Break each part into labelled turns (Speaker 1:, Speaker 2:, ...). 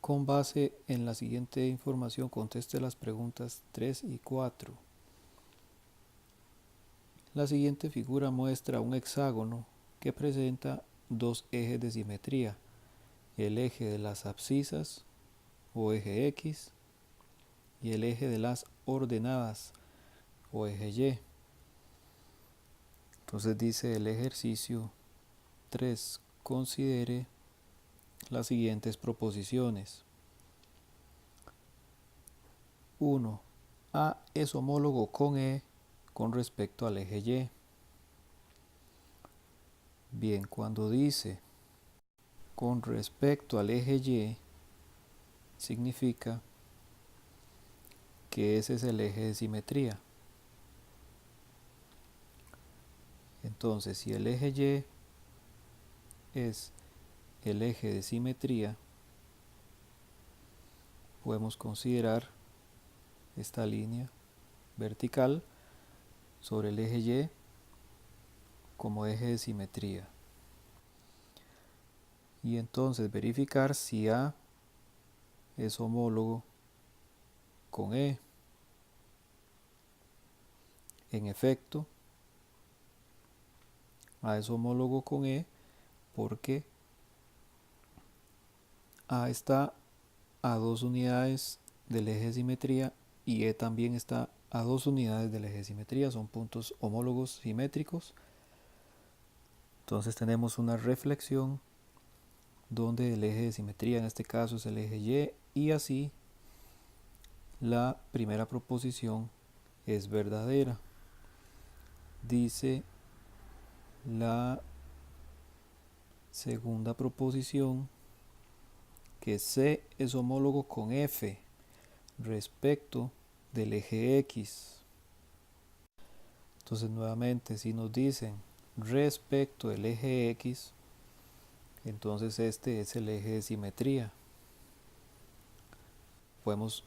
Speaker 1: Con base en la siguiente información, conteste las preguntas 3 y 4. La siguiente figura muestra un hexágono que presenta dos ejes de simetría, el eje de las abscisas o eje X y el eje de las ordenadas o eje Y. Entonces dice el ejercicio 3, considere las siguientes proposiciones. 1. A es homólogo con E con respecto al eje Y. Bien, cuando dice con respecto al eje Y, significa que ese es el eje de simetría. Entonces, si el eje Y es el eje de simetría, podemos considerar esta línea vertical sobre el eje Y como eje de simetría. Y entonces verificar si A es homólogo con E. En efecto, A es homólogo con E porque A está a 2 unidades del eje de simetría y E también está a 2 unidades del eje de simetría, son puntos homólogos simétricos. Entonces tenemos una reflexión donde el eje de simetría en este caso es el eje Y así la primera proposición es verdadera. Dice la segunda proposición que C es homólogo con F respecto del eje X. Entonces nuevamente si nos dicen respecto del eje X, entonces este es el eje de simetría. Podemos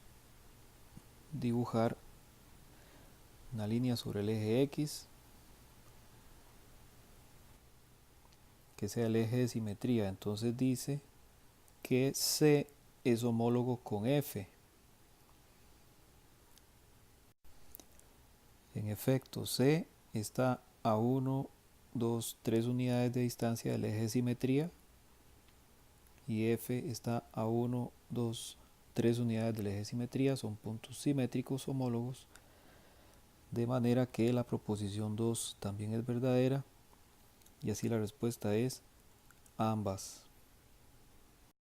Speaker 1: dibujar una línea sobre el eje X que sea el eje de simetría. Entonces dice que C es homólogo con F. En efecto, C está a 1, 2, 3 unidades de distancia del eje de simetría y F está a 1, 2, 3 unidades del eje de simetría, son puntos simétricos homólogos, de manera que la proposición 2 también es verdadera y así la respuesta es ambas.